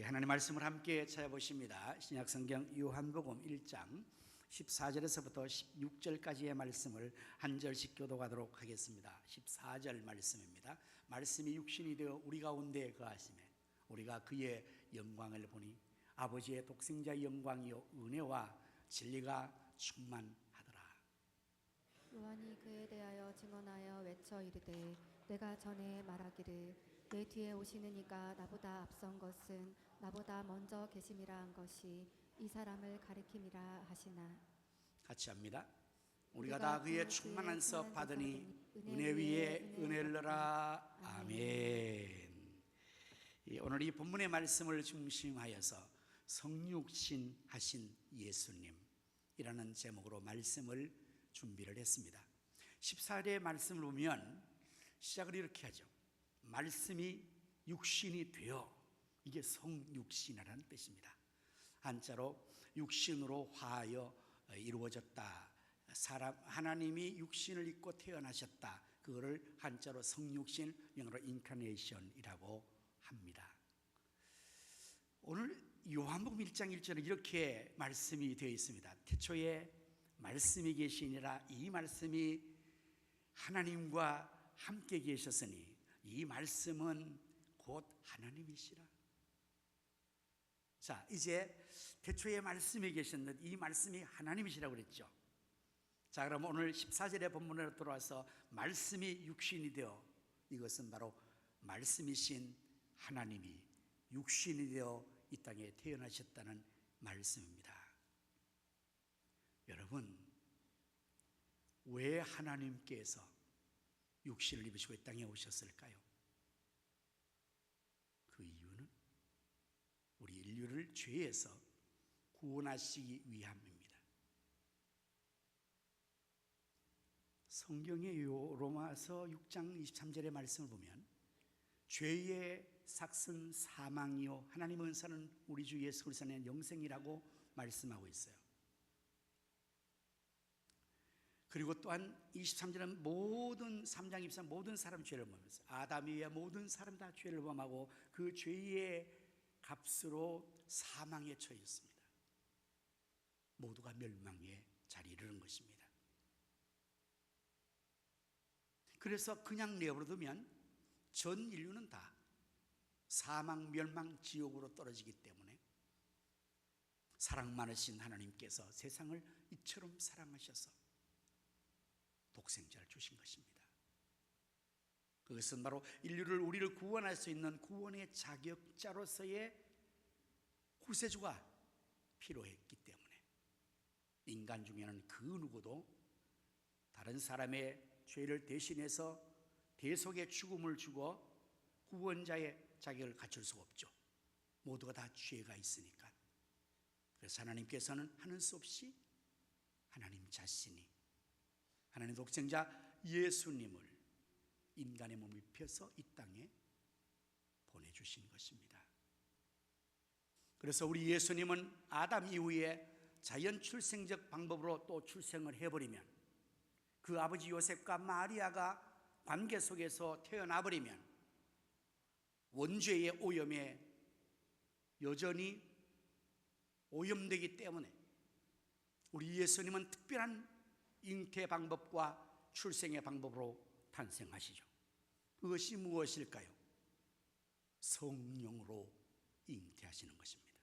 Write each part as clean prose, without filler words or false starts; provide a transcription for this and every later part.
하나님의 말씀을 함께 찾아보십니다. 신약성경 요한복음 1장 14절에서부터 16절까지의 말씀을 한 절씩 교독하도록 하겠습니다. 14절 말씀입니다. 말씀이 육신이 되어 우리 가운데 거하시매 우리가 그의 영광을 보니 아버지의 독생자의 영광이요 은혜와 진리가 충만하더라. 요한이 그에 대하여 증언하여 외쳐 이르되 내가 전에 말하기를 내 뒤에 오시는 이가 나보다 앞선 것은 나보다 먼저 계심이라 한 것이 이 사람을 가리킴이라 하시나. 같이 합니다. 우리가 다 그의 충만한 섭 받으니 은혜 위에 은혜를 넣으라. 아멘. 오늘 이 본문의 말씀을 중심하여서 성육신 하신 예수님이라는 제목으로 말씀을 준비를 했습니다. 14절의 말씀을 보면 시작을 이렇게 하죠. 말씀이 육신이 되어, 이게 성육신이라는 뜻입니다. 한자로 육신으로 화하여 이루어졌다. 하나님이 육신을 입고 태어나셨다. 그거를 한자로 성육신, 영어로 인카네이션이라고 합니다. 오늘 요한복음 1장 1절에 이렇게 말씀이 되어 있습니다. 태초에 말씀이 계시니라. 이 말씀이 하나님과 함께 계셨으니 이 말씀은 곧 하나님이시라. 자, 이제 태초에 말씀이 계셨는데 이 말씀이 하나님이시라고 그랬죠. 자, 그럼 오늘 14절의 본문으로 돌아와서 말씀이 육신이 되어, 이것은 바로 말씀이신 하나님이 육신이 되어 이 땅에 태어나셨다는 말씀입니다. 여러분, 왜 하나님께서 육신을 입으시고 이 땅에 오셨을까요? 그 이유는 우리 인류를 죄에서 구원하시기 위함입니다. 성경의 로마서 6장 23절의 말씀을 보면 죄의 삭은 사망이요 하나님의 은사는 우리 주 예수 그리스도 안에 영생이라고 말씀하고 있어요. 그리고 또한 23절은 모든 3장 24절 모든 사람 죄를 범했어요. 아담 이외 모든 사람 다 죄를 범하고 그 죄의 값으로 사망에 처했습니다. 모두가 멸망의 자리에 이르는 것입니다. 그래서 그냥 내버려두면 전 인류는 다 사망, 멸망, 지옥으로 떨어지기 때문에 사랑 많으신 하나님께서 세상을 이처럼 사랑하셔서 독생자를 주신 것입니다. 그것은 바로 우리를 구원할 수 있는 구원의 자격자로서의 구세주가 필요했기 때문에 인간 중에는 그 누구도 다른 사람의 죄를 대신해서 대속의 죽음을 주고 구원자의 자격을 갖출 수가 없죠. 모두가 다 죄가 있으니까. 그래서 하나님께서는 하는 수 없이 하나님 자신이 하나님 독생자 예수님을 인간의 몸을 입혀서 이 땅에 보내주신 것입니다. 그래서 우리 예수님은 아담 이후에 자연 출생적 방법으로 또 출생을 해버리면, 그 아버지 요셉과 마리아가 관계 속에서 태어나버리면 원죄의 오염에 여전히 오염되기 때문에 우리 예수님은 특별한 잉태 방법과 출생의 방법으로 탄생하시죠. 그것이 무엇일까요? 성령으로 잉태하시는 것입니다.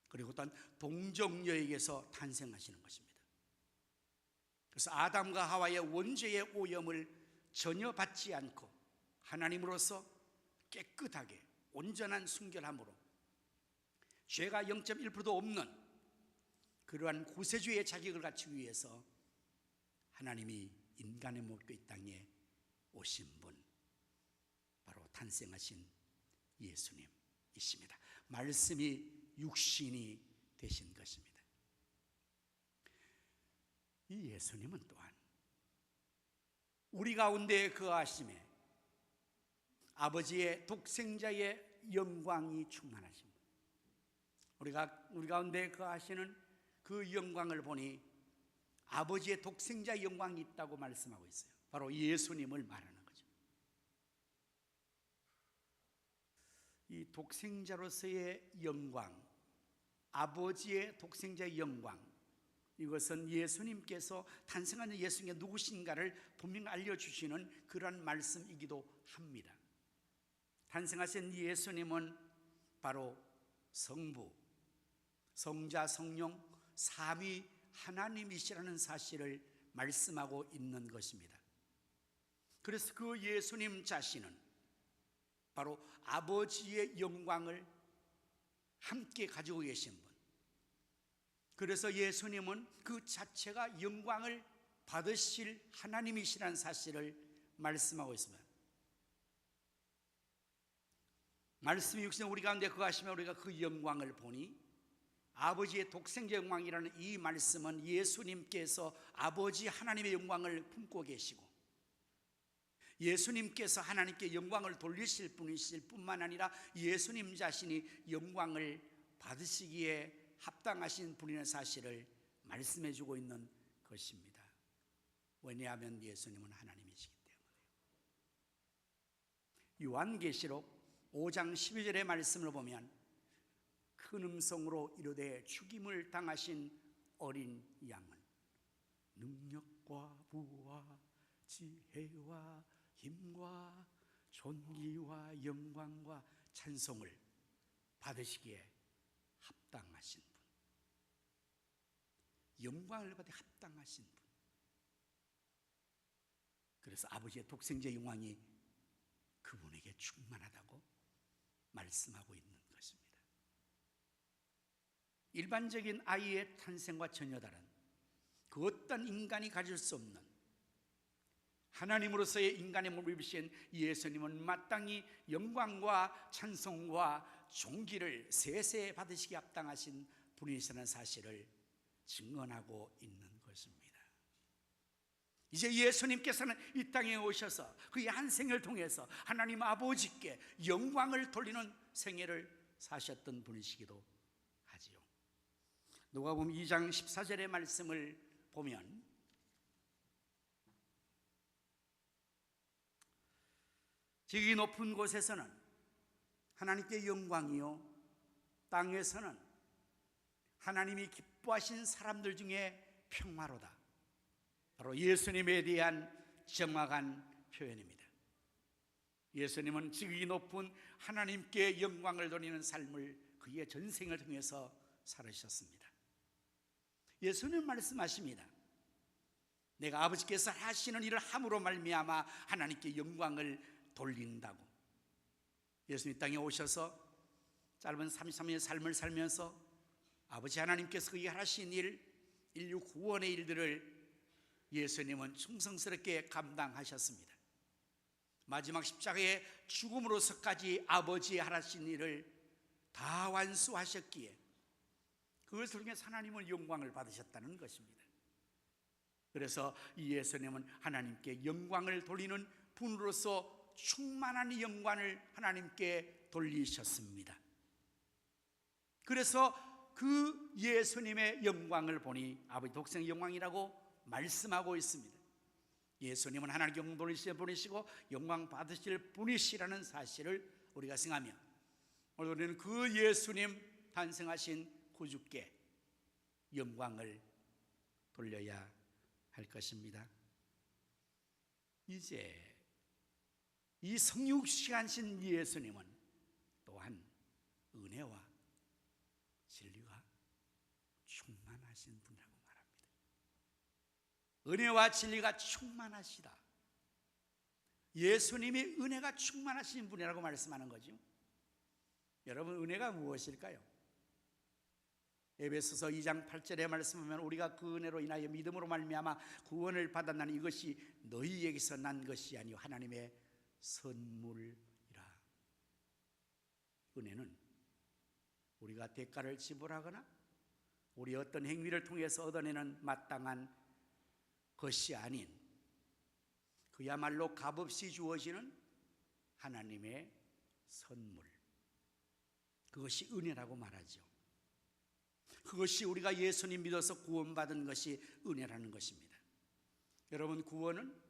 그리고 또한 동정녀에게서 탄생하시는 것입니다. 그래서 아담과 하와의 원죄의 오염을 전혀 받지 않고 하나님으로서 깨끗하게 온전한 순결함으로 죄가 0.1%도 없는 그러한 구세주의 자격을 갖추기 위해서 하나님이 인간의 몸을 입고 이 땅에 오신 분, 바로 탄생하신 예수님이십니다. 말씀이 육신이 되신 것입니다. 이 예수님은 또한 우리 가운데 거하심에 아버지의 독생자의 영광이 충만하십니다. 우리 가운데 거하시는 그 영광을 보니 아버지의 독생자의 영광이 있다고 말씀하고 있어요. 바로 예수님을 말하는 거죠. 이 독생자로서의 영광, 아버지의 독생자의 영광, 이것은 예수님께서 탄생하는 예수님이 누구신가를 분명히 알려주시는 그러한 말씀이기도 합니다. 탄생하신 예수님은 바로 성부, 성자, 성령, 삼위 하나님이시라는 사실을 말씀하고 있는 것입니다. 그래서 그 예수님 자신은 바로 아버지의 영광을 함께 가지고 계신 분. 그래서 예수님은 그 자체가 영광을 받으실 하나님이시라는 사실을 말씀하고 있습니다. 말씀이 육신 우리 가운데 거하시면 우리가 그 영광을 보니, 아버지의 독생자 영광이라는 이 말씀은 예수님께서 아버지 하나님의 영광을 품고 계시고, 예수님께서 하나님께 영광을 돌리실 분이실 뿐만 아니라 예수님 자신이 영광을 받으시기에 합당하신 분이라는 사실을 말씀해 주고 있는 것입니다. 왜냐하면 예수님은 하나님이시기 때문에. 요한계시록 5장 12절의 말씀을 보면 큰 음성으로 이르되 죽임을 당하신 어린 양은 능력과 부와 지혜와 힘과 존귀와 영광과 찬송을 받으시기에 합당하신 분, 영광을 받아 합당하신 분. 그래서 아버지의 독생자 영광이 그분에게 충만하다고 말씀하고 있는 것입니다. 일반적인 아이의 탄생과 전혀 다른 그 어떤 인간이 가질 수 없는 하나님으로서의 인간의 몸을 입으신 예수님은 마땅히 영광과 찬송과 존귀를 세세 받으시기에 합당하신 분이시라는 사실을 증언하고 있는 것입니다. 이제 예수님께서는 이 땅에 오셔서 그의 한 생을 통해서 하나님 아버지께 영광을 돌리는 생애를 사셨던 분이시기도 하지요. 누가복음 2장 14절의 말씀을 보면 지극히 높은 곳에서는 하나님께 영광이요, 땅에서는 하나님이 기뻐하신 사람들 중에 평화로다. 바로 예수님에 대한 정확한 표현입니다. 예수님은 지극히 높은 하나님께 영광을 돌리는 삶을 그의 전생을 통해서 살으셨습니다. 예수님 말씀하십니다. 내가 아버지께서 하시는 일을 함으로 말미암아 하나님께 영광을 돌린다고. 예수님 땅에 오셔서 짧은 33년의 삶을 살면서 아버지 하나님께서 그의 하신 일, 인류 구원의 일들을 예수님은 충성스럽게 감당하셨습니다. 마지막 십자가의 죽음으로서까지 아버지의 하신 일을 다 완수하셨기에 그것을 통해 하나님은 영광을 받으셨다는 것입니다. 그래서 예수님은 하나님께 영광을 돌리는 분으로서 충만한 영광을 하나님께 돌리셨습니다. 그래서 그 예수님의 영광을 보니 아버지 독생 영광이라고 말씀하고 있습니다. 예수님은 하나님께 영광 돌리실 분이시고 영광 받으실 분이시라는 사실을 우리가 생각하며 오늘 우리는 그 예수님 탄생하신 구주께 영광을 돌려야 할 것입니다. 이제 이 성육신하신 예수님은 또한 은혜와 진리가 충만하신 분이라고 말합니다. 은혜와 진리가 충만하시다. 예수님이 은혜가 충만하신 분이라고 말씀하는 거죠. 여러분, 은혜가 무엇일까요? 에베소서 2장 8절에 말씀하면 우리가 그 은혜로 인하여 믿음으로 말미암아 구원을 받았나니 이것이 너희에게서 난 것이 아니요 하나님의 선물이라. 은혜는 우리가 대가를 지불하거나 우리 어떤 행위를 통해서 얻어내는 마땅한 것이 아닌 그야말로 값없이 주어지는 하나님의 선물, 그것이 은혜라고 말하죠. 그것이 우리가 예수님 믿어서 구원받은 것이 은혜라는 것입니다. 여러분, 구원은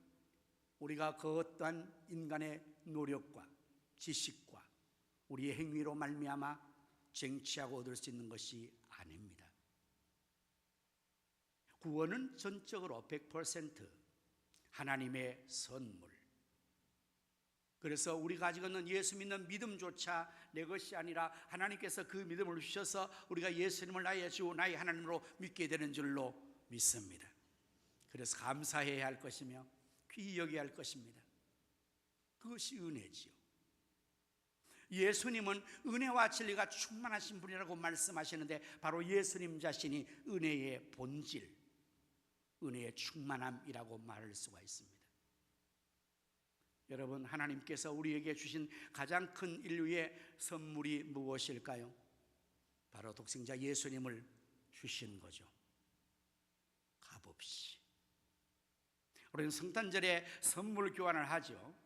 우리가 그 어떠한 인간의 노력과 지식과 우리의 행위로 말미암아 쟁취하고 얻을 수 있는 것이 아닙니다. 구원은 전적으로 100% 하나님의 선물. 그래서 우리가 가지고 있는 예수 믿는 믿음조차 내 것이 아니라 하나님께서 그 믿음을 주셔서 우리가 예수님을 나의 주 나의 하나님으로 믿게 되는 줄로 믿습니다. 그래서 감사해야 할 것이며 귀히 여겨야 할 것입니다. 그것이 은혜지요. 예수님은 은혜와 진리가 충만하신 분이라고 말씀하시는데 바로 예수님 자신이 은혜의 본질, 은혜의 충만함이라고 말할 수가 있습니다. 여러분, 하나님께서 우리에게 주신 가장 큰 인류의 선물이 무엇일까요? 바로 독생자 예수님을 주신 거죠. 값없이. 우리는 성탄절에 선물 교환을 하죠.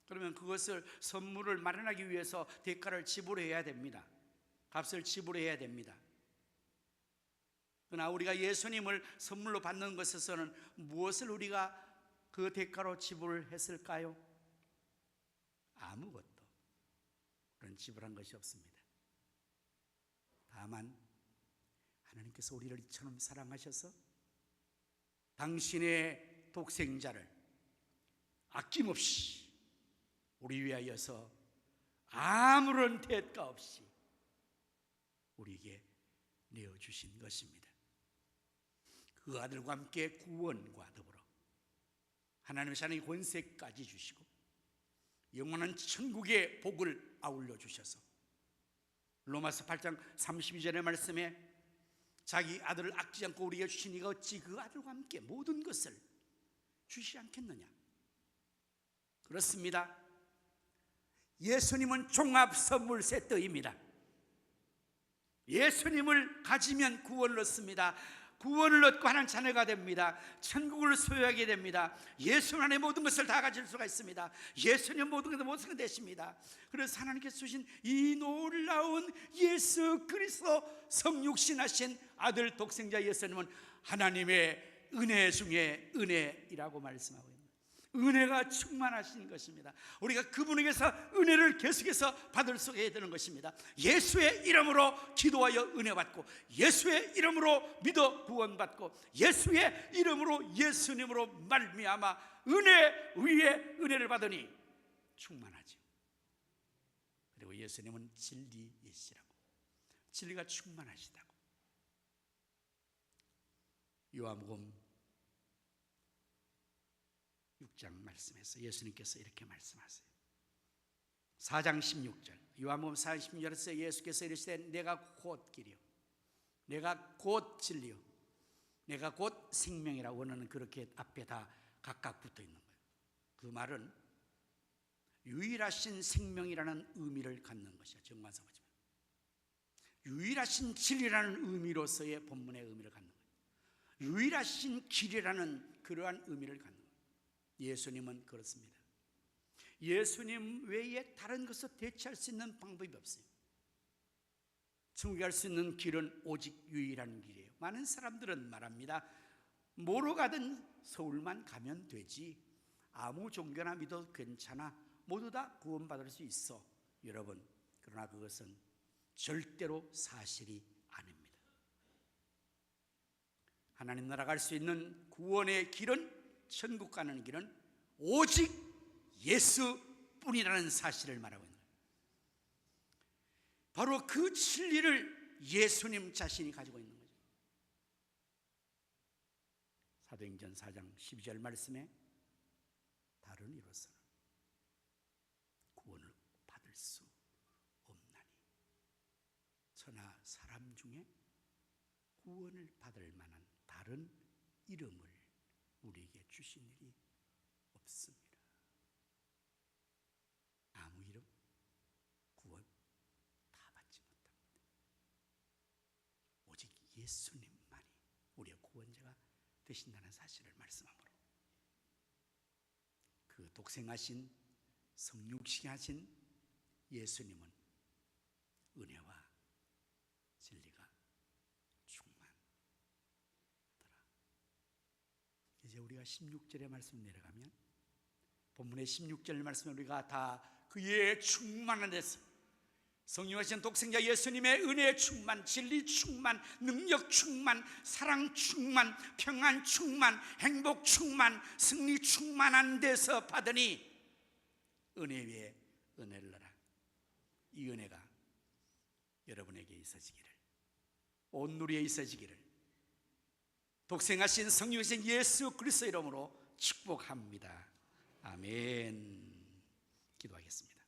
그러면 그것을 선물을 마련하기 위해서 대가를 지불해야 됩니다. 값을 지불해야 됩니다. 그러나 우리가 예수님을 선물로 받는 것에서는 무엇을 우리가 그 대가로 지불했을까요? 아무것도 그런 지불한 것이 없습니다. 다만 하나님께서 우리를 이처럼 사랑하셔서 당신의 독생자를 아낌없이 우리 위하여서 아무런 대가 없이 우리에게 내어주신 것입니다. 그 아들과 함께 구원과 더불어 하나님의 자녀의 권세까지 주시고 영원한 천국의 복을 아울러 주셔서 로마서 8장 32절의 말씀에 자기 아들을 아끼지 않고 우리에게 주신 이가 어찌 그 아들과 함께 모든 것을 주시지 않겠느냐. 그렇습니다. 예수님은 종합 선물 세트입니다. 예수님을 가지면 구원을 얻습니다. 구원을 얻고 하나님 자녀가 됩니다. 천국을 소유하게 됩니다. 예수 안에 모든 것을 다 가질 수가 있습니다. 예수님 모든 것을 되십니다. 그래서 하나님께서 주신 이 놀라운 예수 그리스도 성육신하신 아들 독생자 예수님은 하나님의 은혜 중에 은혜이라고 말씀하고 있습니다. 은혜가 충만하신 것입니다. 우리가 그분에게서 은혜를 계속해서 받을 수 있게 되는 것입니다. 예수의 이름으로 기도하여 은혜 받고, 예수의 이름으로 믿어 구원받고, 예수의 이름으로 예수님으로 말미암아 은혜 위에 은혜를 받으니 충만하죠. 그리고 예수님은 진리이시라고, 진리가 충만하시다고. 요한복음 6장 말씀에서 예수님께서 이렇게 말씀하세요. 4장 16절, 요한복음 4장 16절에서 예수께서 이르시되 내가 곧 길이요 내가 곧 진리요 내가 곧 생명이라고 원하는 그렇게 앞에 다 각각 붙어 있는 거예요. 그 말은 유일하신 생명이라는 의미를 갖는 것이야. 정관사 보지만 유일하신 진리라는 의미로서의 본문의 의미를 갖는 거예요. 유일하신 길이라는 그러한 의미를 갖는 거예요. 예수님은 그렇습니다. 예수님 외에 다른 것을 대체할 수 있는 방법이 없어요. 천국에 갈 수 있는 길은 오직 유일한 길이에요. 많은 사람들은 말합니다. 뭐로 가든 서울만 가면 되지, 아무 종교나 믿어도 괜찮아, 모두 다 구원받을 수 있어. 여러분, 그러나 그것은 절대로 사실이 아닙니다. 하나님 나라 갈 수 있는 구원의 길은, 천국 가는 길은 오직 예수뿐이라는 사실을 말하고 있는 거예요. 바로 그 진리를 예수님 자신이 가지고 있는 거죠. 사도행전 4장 12절 말씀에 다른 이로서는 구원을 받을 수 없나니, 천하 사람 중에 구원을 받을 만한 다른 이름을 우리에게 주신 일이 없습니다. 아무 이름 구원 다 받지 못합니다. 오직 예수님만이 우리의 구원자가 되신다는 사실을 말씀하므로, 그 독생하신 성육신하신 예수님은 은혜와 진리가 충만하더라. 이제 우리가 16절의 말씀 내려가면, 본문의 16절 말씀을 우리가 다 그의 충만한 데서 성령하신 독생자 예수님의 은혜 충만, 진리 충만, 능력 충만, 사랑 충만, 평안 충만, 행복 충만, 승리 충만한 데서 받으니 은혜 위에 은혜를 넣어라. 이 은혜가 여러분에게 있어지기를, 온 누리에 있어지기를 독생하신 성령이신 예수 그리스도 이름으로 축복합니다. 아멘. 기도하겠습니다.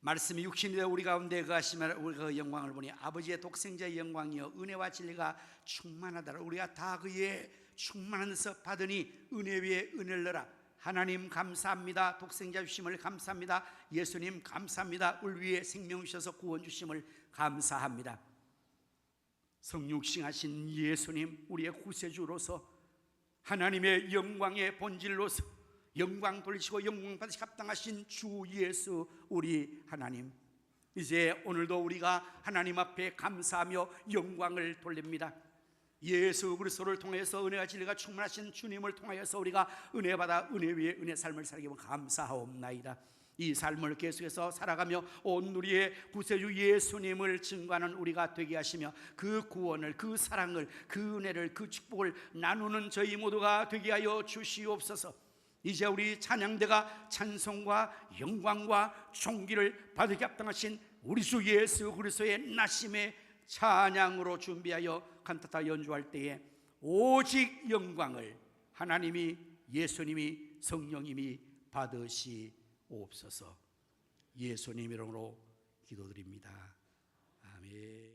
말씀이 육신이 되어 우리 가운데 거하시며 우리가 그 영광을 보니 아버지의 독생자의 영광이여 은혜와 진리가 충만하더라. 우리가 다 그의 충만한 데서 받으니 은혜 위에 은혜를 넣어라. 하나님 감사합니다. 독생자 주심을 감사합니다. 예수님 감사합니다. 우리 위에 생명 주셔서 구원 주심을 감사합니다. 성육신하신 예수님, 우리의 구세주로서 하나님의 영광의 본질로서 영광 돌리시고 영광 받으시기 합당하신 주 예수 우리 하나님, 이제 오늘도 우리가 하나님 앞에 감사하며 영광을 돌립니다. 예수 그리스도를 통해서 은혜와 진리가 충만하신 주님을 통하여서 우리가 은혜 받아 은혜 위에 은혜 삶을 살게 하면 감사하옵나이다. 이 삶을 계속해서 살아가며 온 누리의 구세주 예수님을 증거하는 우리가 되게 하시며 그 구원을, 그 사랑을, 그 은혜를, 그 축복을 나누는 저희 모두가 되게 하여 주시옵소서. 이제 우리 찬양대가 찬송과 영광과 존귀를 받으기 합당하신 우리 주 예수 그리스도의 나심의 찬양으로 준비하여 칸타타 연주할 때에 오직 영광을 하나님이, 예수님이, 성령님이 받으시옵소서. 예수님 이름으로 기도드립니다. 아멘.